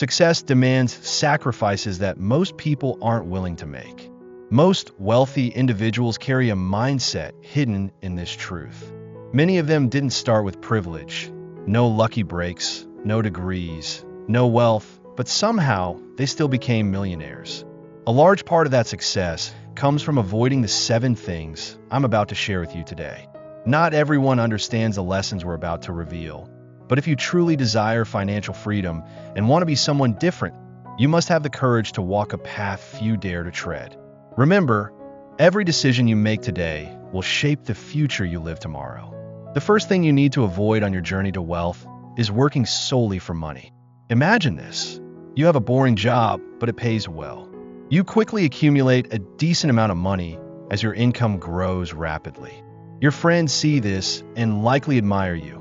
Success demands sacrifices that most people aren't willing to make. Most wealthy individuals carry a mindset hidden in this truth. Many of them didn't start with privilege, no lucky breaks, no degrees, no wealth, but somehow they still became millionaires. A large part of that success comes from avoiding the 7 things I'm about to share with you today. Not everyone understands the lessons we're about to reveal, but if you truly desire financial freedom and want to be someone different, you must have the courage to walk a path few dare to tread. Remember, every decision you make today will shape the future you live tomorrow. The first thing you need to avoid on your journey to wealth is working solely for money. Imagine this. You have a boring job, but it pays well. You quickly accumulate a decent amount of money as your income grows rapidly. Your friends see this and likely admire you,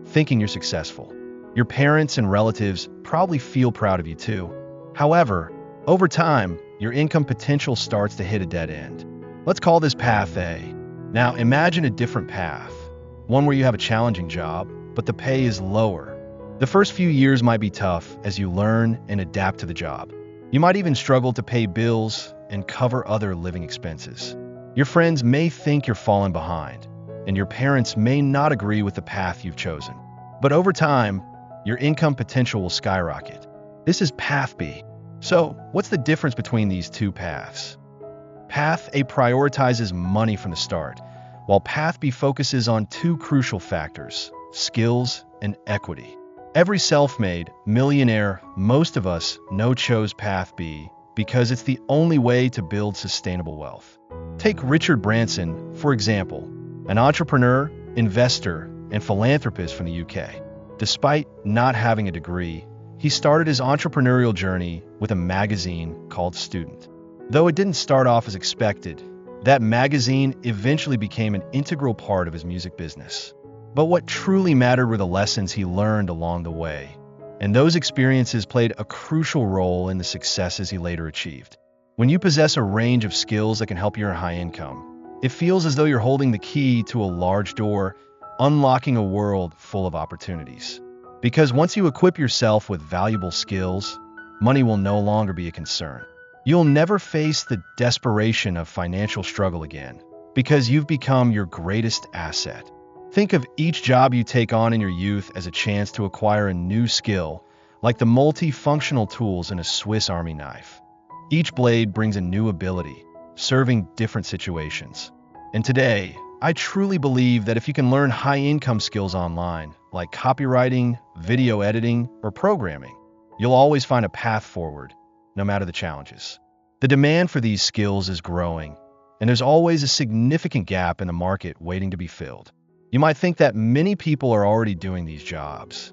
thinking you're successful. Your parents and relatives probably feel proud of you too. However, over time, your income potential starts to hit a dead end. Let's call this path A. Now imagine a different path, one where you have a challenging job, but the pay is lower. The first few years might be tough as you learn and adapt to the job. You might even struggle to pay bills and cover other living expenses. Your friends may think you're falling behind, and your parents may not agree with the path you've chosen. But over time, your income potential will skyrocket. This is path B. So, what's the difference between these two paths? Path A prioritizes money from the start, while Path B focuses on 2 crucial factors: skills and equity. Every self-made millionaire most of us know chose Path B because it's the only way to build sustainable wealth. Take Richard Branson, for example, an entrepreneur, investor, and philanthropist from the UK. Despite not having a degree, he started his entrepreneurial journey with a magazine called Student. Though it didn't start off as expected, that magazine eventually became an integral part of his music business. But what truly mattered were the lessons he learned along the way, and those experiences played a crucial role in the successes he later achieved. When you possess a range of skills that can help you earn high income, it feels as though you're holding the key to a large door, unlocking a world full of opportunities. Because once you equip yourself with valuable skills, money will no longer be a concern. You'll never face the desperation of financial struggle again, because you've become your greatest asset. Think of each job you take on in your youth as a chance to acquire a new skill, like the multifunctional tools in a Swiss Army knife. Each blade brings a new ability, serving different situations. And today, I truly believe that if you can learn high-income skills online, like copywriting, video editing, or programming, you'll always find a path forward, no matter the challenges. The demand for these skills is growing, and there's always a significant gap in the market waiting to be filled. You might think that many people are already doing these jobs,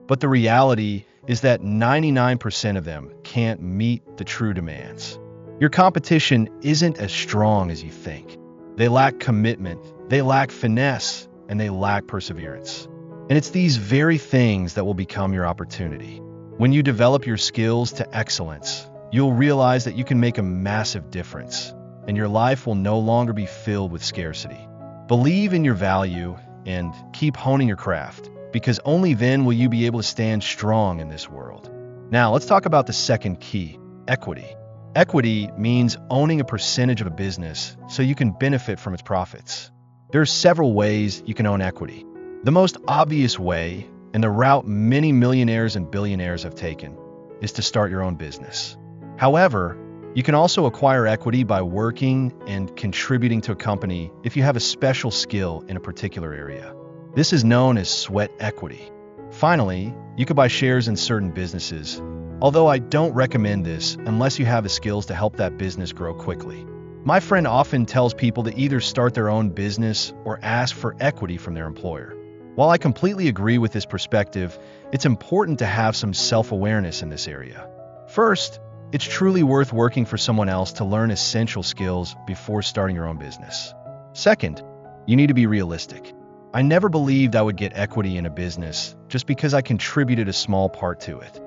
but the reality is that 99% of them can't meet the true demands. Your competition isn't as strong as you think. They lack commitment, they lack finesse, and they lack perseverance. And it's these very things that will become your opportunity. When you develop your skills to excellence, you'll realize that you can make a massive difference, and your life will no longer be filled with scarcity. Believe in your value and keep honing your craft, because only then will you be able to stand strong in this world. Now, let's talk about the second key, equity. Equity means owning a percentage of a business so you can benefit from its profits. There are several ways you can own equity. The most obvious way, and the route many millionaires and billionaires have taken, is to start your own business. However, you can also acquire equity by working and contributing to a company if you have a special skill in a particular area. This is known as sweat equity. Finally, you could buy shares in certain businesses, although I don't recommend this unless you have the skills to help that business grow quickly. My friend often tells people to either start their own business or ask for equity from their employer. While I completely agree with this perspective, it's important to have some self-awareness in this area. First, it's truly worth working for someone else to learn essential skills before starting your own business. Second, you need to be realistic. I never believed I would get equity in a business just because I contributed a small part to it.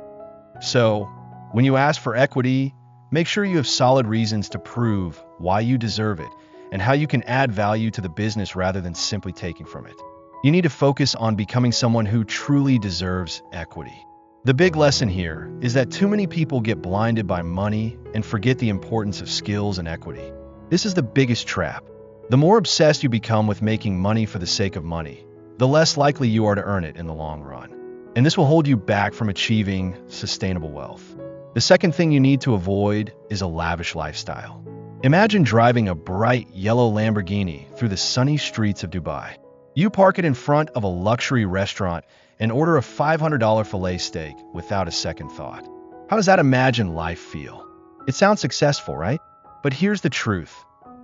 So, when you ask for equity, make sure you have solid reasons to prove why you deserve it and how you can add value to the business rather than simply taking from it. You need to focus on becoming someone who truly deserves equity. The big lesson here is that too many people get blinded by money and forget the importance of skills and equity. This is the biggest trap. The more obsessed you become with making money for the sake of money, the less likely you are to earn it in the long run. And this will hold you back from achieving sustainable wealth. The second thing you need to avoid is a lavish lifestyle. Imagine driving a bright yellow Lamborghini through the sunny streets of Dubai. You park it in front of a luxury restaurant and order a $500 filet steak without a second thought. How does that imagined life feel? It sounds successful, right? But here's the truth.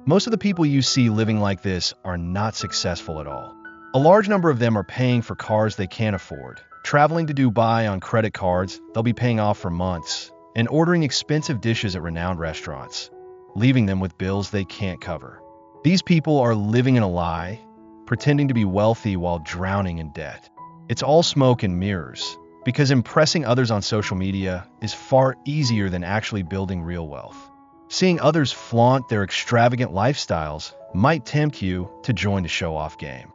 Most of the people you see living like this are not successful at all. A large number of them are paying for cars they can't afford, traveling to Dubai on credit cards they'll be paying off for months, and ordering expensive dishes at renowned restaurants, leaving them with bills they can't cover. These people are living in a lie, pretending to be wealthy while drowning in debt. It's all smoke and mirrors, because impressing others on social media is far easier than actually building real wealth. Seeing others flaunt their extravagant lifestyles might tempt you to join the show-off game,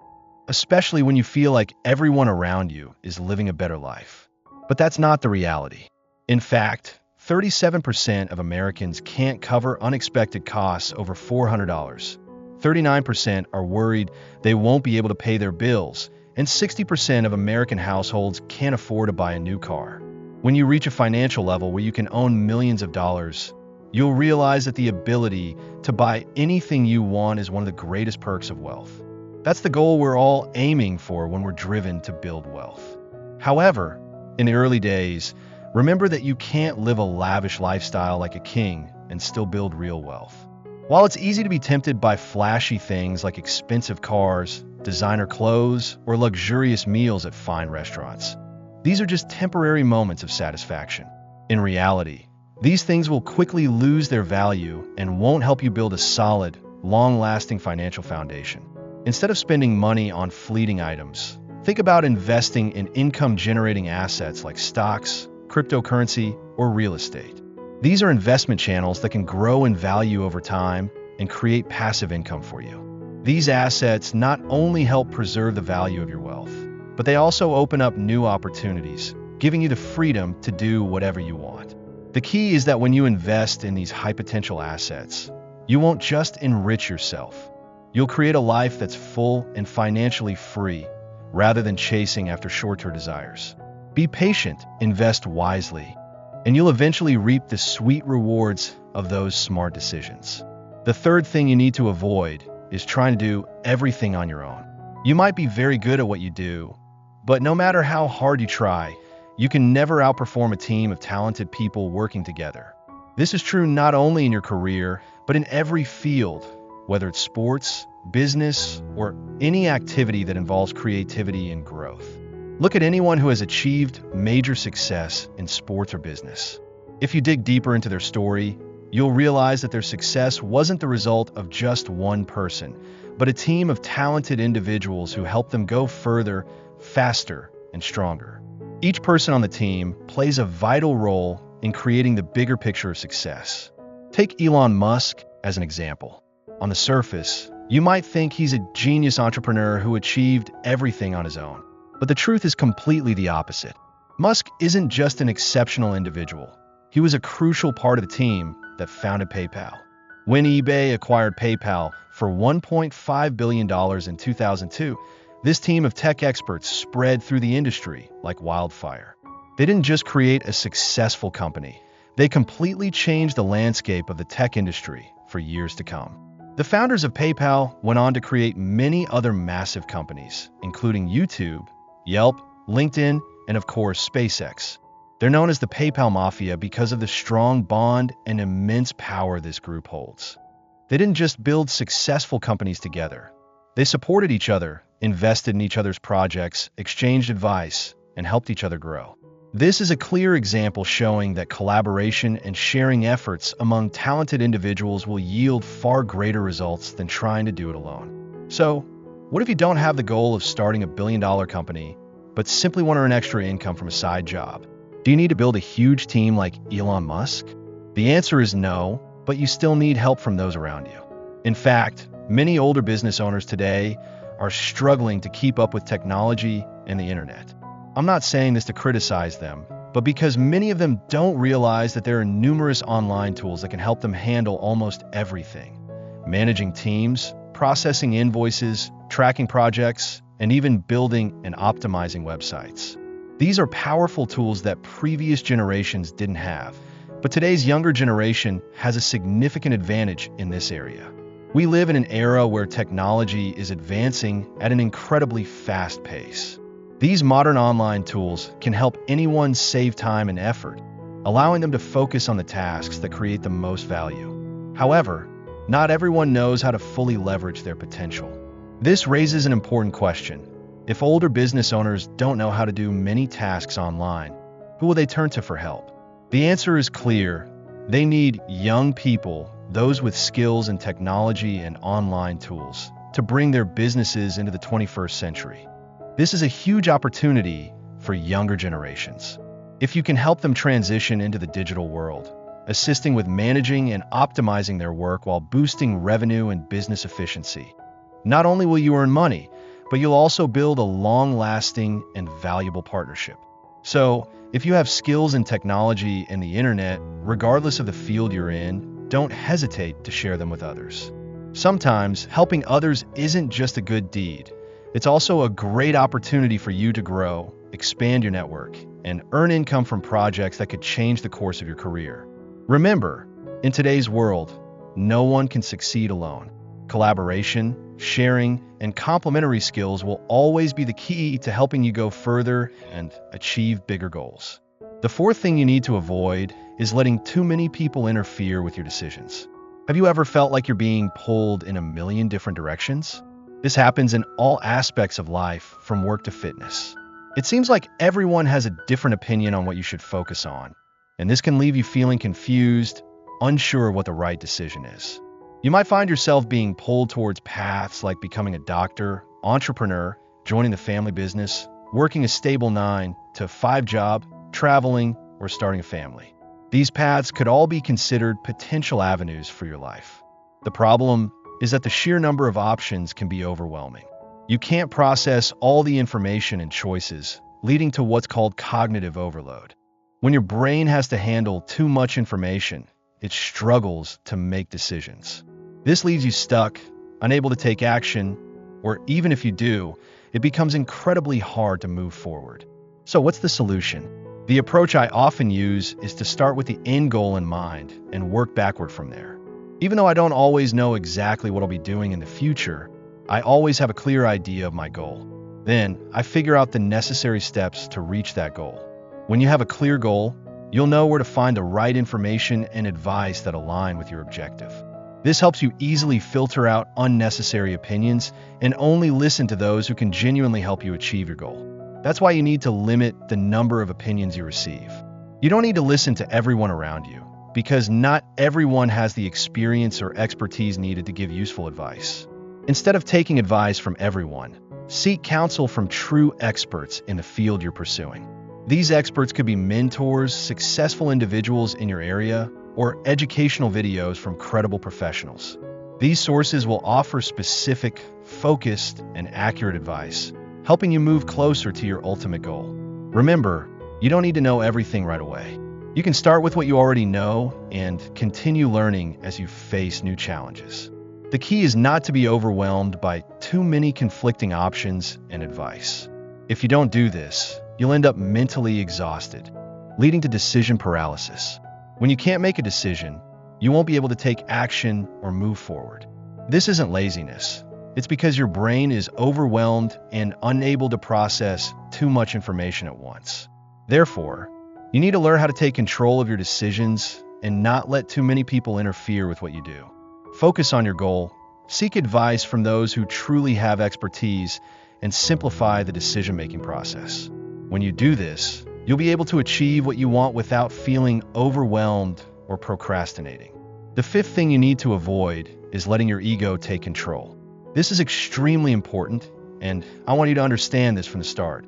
especially when you feel like everyone around you is living a better life. But that's not the reality. In fact, 37% of Americans can't cover unexpected costs over $400. 39% are worried they won't be able to pay their bills, and 60% of American households can't afford to buy a new car. When you reach a financial level where you can own millions of dollars, you'll realize that the ability to buy anything you want is one of the greatest perks of wealth. That's the goal we're all aiming for when we're driven to build wealth. However, in the early days, remember that you can't live a lavish lifestyle like a king and still build real wealth. While it's easy to be tempted by flashy things like expensive cars, designer clothes, or luxurious meals at fine restaurants, these are just temporary moments of satisfaction. In reality, these things will quickly lose their value and won't help you build a solid, long-lasting financial foundation. Instead of spending money on fleeting items, think about investing in income-generating assets like stocks, cryptocurrency, or real estate. These are investment channels that can grow in value over time and create passive income for you. These assets not only help preserve the value of your wealth, but they also open up new opportunities, giving you the freedom to do whatever you want. The key is that when you invest in these high-potential assets, you won't just enrich yourself. You'll create a life that's full and financially free, rather than chasing after short-term desires. Be patient, invest wisely, and you'll eventually reap the sweet rewards of those smart decisions. The third thing you need to avoid is trying to do everything on your own. You might be very good at what you do, but no matter how hard you try, you can never outperform a team of talented people working together. This is true not only in your career, but in every field, whether it's sports, business, or any activity that involves creativity and growth. Look at anyone who has achieved major success in sports or business. If you dig deeper into their story, you'll realize that their success wasn't the result of just one person, but a team of talented individuals who helped them go further, faster, and stronger. Each person on the team plays a vital role in creating the bigger picture of success. Take Elon Musk as an example. On the surface, you might think he's a genius entrepreneur who achieved everything on his own. But the truth is completely the opposite. Musk isn't just an exceptional individual. He was a crucial part of the team that founded PayPal. When eBay acquired PayPal for $1.5 billion in 2002, this team of tech experts spread through the industry like wildfire. They didn't just create a successful company. They completely changed the landscape of the tech industry for years to come. The founders of PayPal went on to create many other massive companies, including YouTube, Yelp, LinkedIn, and of course, SpaceX. They're known as the PayPal Mafia because of the strong bond and immense power this group holds. They didn't just build successful companies together. They supported each other, invested in each other's projects, exchanged advice, and helped each other grow. This is a clear example showing that collaboration and sharing efforts among talented individuals will yield far greater results than trying to do it alone. So, what if you don't have the goal of starting a billion-dollar company, but simply want to earn extra income from a side job? Do you need to build a huge team like Elon Musk? The answer is no, but you still need help from those around you. In fact, many older business owners today are struggling to keep up with technology and the internet. I'm not saying this to criticize them, but because many of them don't realize that there are numerous online tools that can help them handle almost everything. Managing teams, processing invoices, tracking projects, and even building and optimizing websites. These are powerful tools that previous generations didn't have, but today's younger generation has a significant advantage in this area. We live in an era where technology is advancing at an incredibly fast pace. These modern online tools can help anyone save time and effort, allowing them to focus on the tasks that create the most value. However, not everyone knows how to fully leverage their potential. This raises an important question. If older business owners don't know how to do many tasks online, who will they turn to for help? The answer is clear. They need young people, those with skills in technology and online tools, to bring their businesses into the 21st century. This is a huge opportunity for younger generations. If you can help them transition into the digital world, assisting with managing and optimizing their work while boosting revenue and business efficiency, not only will you earn money, but you'll also build a long-lasting and valuable partnership. So, if you have skills in technology and the internet, regardless of the field you're in, don't hesitate to share them with others. Sometimes, helping others isn't just a good deed. It's also a great opportunity for you to grow, expand your network, and earn income from projects that could change the course of your career. Remember, in today's world, no one can succeed alone. Collaboration, sharing, and complementary skills will always be the key to helping you go further and achieve bigger goals. The fourth thing you need to avoid is letting too many people interfere with your decisions. Have you ever felt like you're being pulled in a million different directions? This happens in all aspects of life, from work to fitness. It seems like everyone has a different opinion on what you should focus on, and this can leave you feeling confused, unsure of what the right decision is. You might find yourself being pulled towards paths like becoming a doctor, entrepreneur, joining the family business, working a stable 9 to 5 job, traveling, or starting a family. These paths could all be considered potential avenues for your life. The problem is that the sheer number of options can be overwhelming. You can't process all the information and choices, leading to what's called cognitive overload. When your brain has to handle too much information, it struggles to make decisions. This leaves you stuck, unable to take action, or even if you do, it becomes incredibly hard to move forward. So what's the solution? The approach I often use is to start with the end goal in mind and work backward from there. Even though I don't always know exactly what I'll be doing in the future, I always have a clear idea of my goal. Then, I figure out the necessary steps to reach that goal. When you have a clear goal, you'll know where to find the right information and advice that align with your objective. This helps you easily filter out unnecessary opinions and only listen to those who can genuinely help you achieve your goal. That's why you need to limit the number of opinions you receive. You don't need to listen to everyone around you, because not everyone has the experience or expertise needed to give useful advice. Instead of taking advice from everyone, seek counsel from true experts in the field you're pursuing. These experts could be mentors, successful individuals in your area, or educational videos from credible professionals. These sources will offer specific, focused, and accurate advice, helping you move closer to your ultimate goal. Remember, you don't need to know everything right away. You can start with what you already know and continue learning as you face new challenges. The key is not to be overwhelmed by too many conflicting options and advice. If you don't do this, you'll end up mentally exhausted, leading to decision paralysis. When you can't make a decision, you won't be able to take action or move forward. This isn't laziness. It's because your brain is overwhelmed and unable to process too much information at once. Therefore, you need to learn how to take control of your decisions and not let too many people interfere with what you do. Focus on your goal, seek advice from those who truly have expertise, and simplify the decision-making process. When you do this, you'll be able to achieve what you want without feeling overwhelmed or procrastinating. The fifth thing you need to avoid is letting your ego take control. This is extremely important, and I want you to understand this from the start.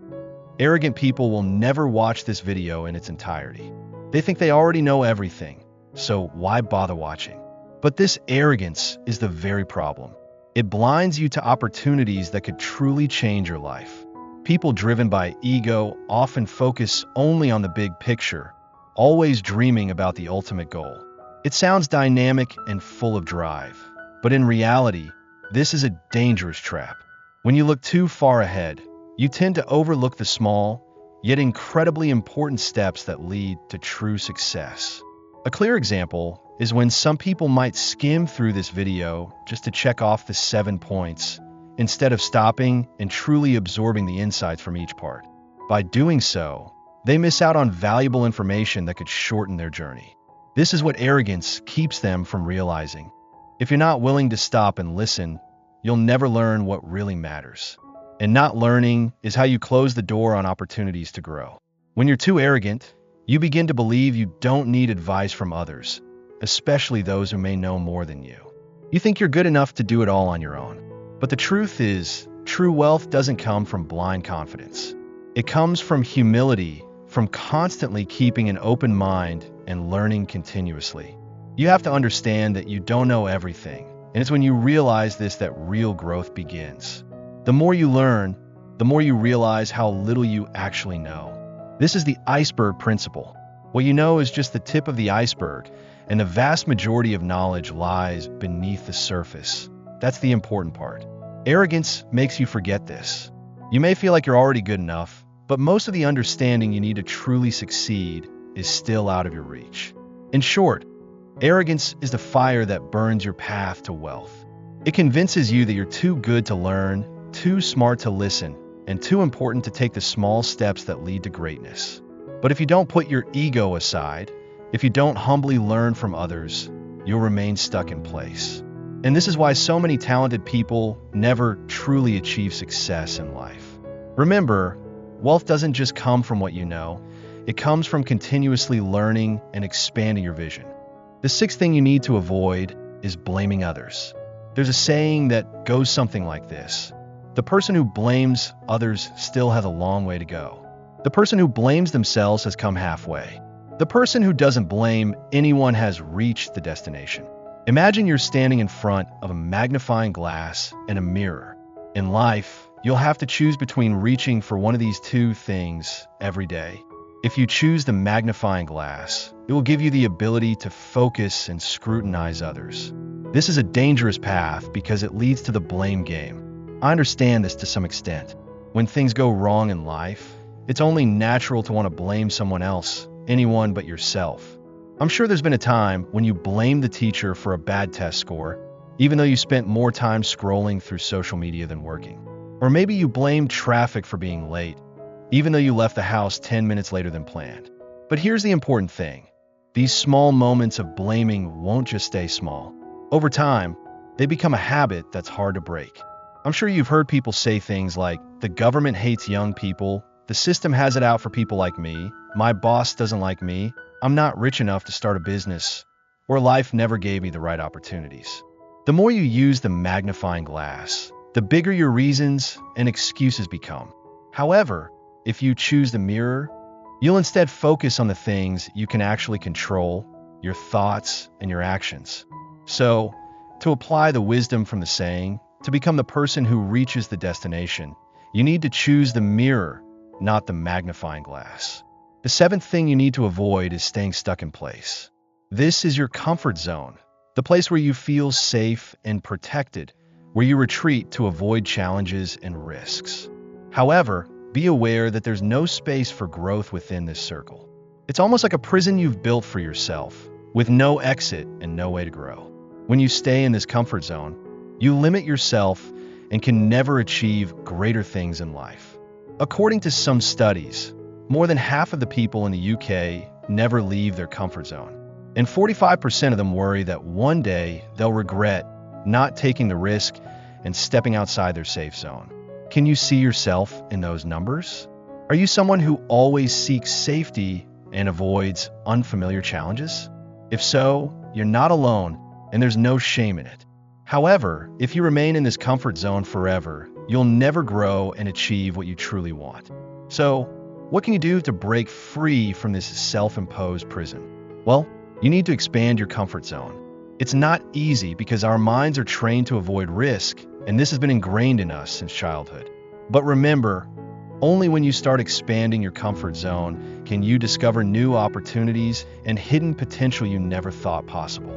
Arrogant people will never watch this video in its entirety. They think they already know everything, so why bother watching? But this arrogance is the very problem. It blinds you to opportunities that could truly change your life. People driven by ego often focus only on the big picture, always dreaming about the ultimate goal. It sounds dynamic and full of drive, but in reality, this is a dangerous trap. When you look too far ahead, you tend to overlook the small, yet incredibly important steps that lead to true success. A clear example is when some people might skim through this video just to check off the 7 points, instead of stopping and truly absorbing the insights from each part. By doing so, they miss out on valuable information that could shorten their journey. This is what arrogance keeps them from realizing. If you're not willing to stop and listen, you'll never learn what really matters. And not learning is how you close the door on opportunities to grow. When you're too arrogant, you begin to believe you don't need advice from others, especially those who may know more than you. You think you're good enough to do it all on your own. But the truth is, true wealth doesn't come from blind confidence. It comes from humility, from constantly keeping an open mind and learning continuously. You have to understand that you don't know everything, and it's when you realize this that real growth begins. The more you learn, the more you realize how little you actually know. This is the iceberg principle. What you know is just the tip of the iceberg, and the vast majority of knowledge lies beneath the surface. That's the important part. Arrogance makes you forget this. You may feel like you're already good enough, but most of the understanding you need to truly succeed is still out of your reach. In short, arrogance is the fire that burns your path to wealth. It convinces you that you're too good to learn, too smart to listen, and too important to take the small steps that lead to greatness. But if you don't put your ego aside, if you don't humbly learn from others, you'll remain stuck in place. And this is why so many talented people never truly achieve success in life. Remember, wealth doesn't just come from what you know, it comes from continuously learning and expanding your vision. The sixth thing you need to avoid is blaming others. There's a saying that goes something like this: the person who blames others still has a long way to go. The person who blames themselves has come halfway. The person who doesn't blame anyone has reached the destination. Imagine you're standing in front of a magnifying glass and a mirror. In life, you'll have to choose between reaching for one of these two things every day. If you choose the magnifying glass, it will give you the ability to focus and scrutinize others. This is a dangerous path because it leads to the blame game. I understand this to some extent. When things go wrong in life, it's only natural to want to blame someone else, anyone but yourself. I'm sure there's been a time when you blamed the teacher for a bad test score, even though you spent more time scrolling through social media than working. Or maybe you blamed traffic for being late, even though you left the house 10 minutes later than planned. But here's the important thing. These small moments of blaming won't just stay small. Over time, they become a habit that's hard to break. I'm sure you've heard people say things like, the government hates young people, the system has it out for people like me, my boss doesn't like me, I'm not rich enough to start a business, or life never gave me the right opportunities. The more you use the magnifying glass, the bigger your reasons and excuses become. However, if you choose the mirror, you'll instead focus on the things you can actually control, your thoughts and your actions. So, to apply the wisdom from the saying, to become the person who reaches the destination, you need to choose the mirror, not the magnifying glass. The seventh thing you need to avoid is staying stuck in place. This is your comfort zone, the place where you feel safe and protected, where you retreat to avoid challenges and risks. However, be aware that there's no space for growth within this circle. It's almost like a prison you've built for yourself, with no exit and no way to grow. When you stay in this comfort zone, you limit yourself and can never achieve greater things in life. According to some studies, more than half of the people in the UK never leave their comfort zone, and 45% of them worry that one day they'll regret not taking the risk and stepping outside their safe zone. Can you see yourself in those numbers? Are you someone who always seeks safety and avoids unfamiliar challenges? If so, you're not alone, and there's no shame in it. However, if you remain in this comfort zone forever, you'll never grow and achieve what you truly want. So, what can you do to break free from this self-imposed prison? Well, you need to expand your comfort zone. It's not easy because our minds are trained to avoid risk, and this has been ingrained in us since childhood. But remember, Only when you start expanding your comfort zone can you discover new opportunities and hidden potential you never thought possible.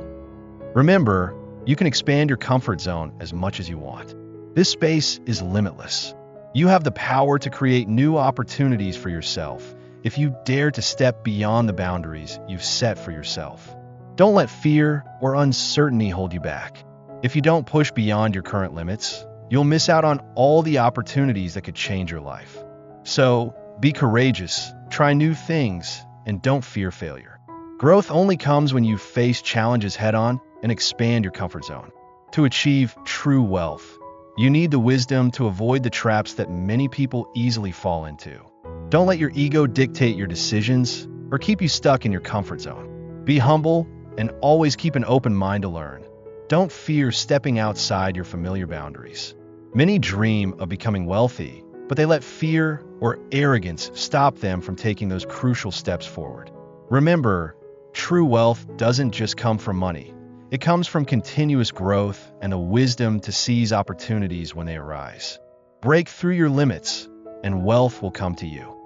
Remember, you can expand your comfort zone as much as you want. This space is limitless. You have the power to create new opportunities for yourself if you dare to step beyond the boundaries you've set for yourself. Don't let fear or uncertainty hold you back. If you don't push beyond your current limits, you'll miss out on all the opportunities that could change your life. So, be courageous, try new things, and don't fear failure. Growth only comes when you face challenges head-on and expand your comfort zone. To achieve true wealth, you need the wisdom to avoid the traps that many people easily fall into. Don't let your ego dictate your decisions or keep you stuck in your comfort zone. Be humble and always keep an open mind to learn. Don't fear stepping outside your familiar boundaries. Many dream of becoming wealthy, but they let fear or arrogance stop them from taking those crucial steps forward. Remember, true wealth doesn't just come from money. It comes from continuous growth and the wisdom to seize opportunities when they arise. Break through your limits, and wealth will come to you.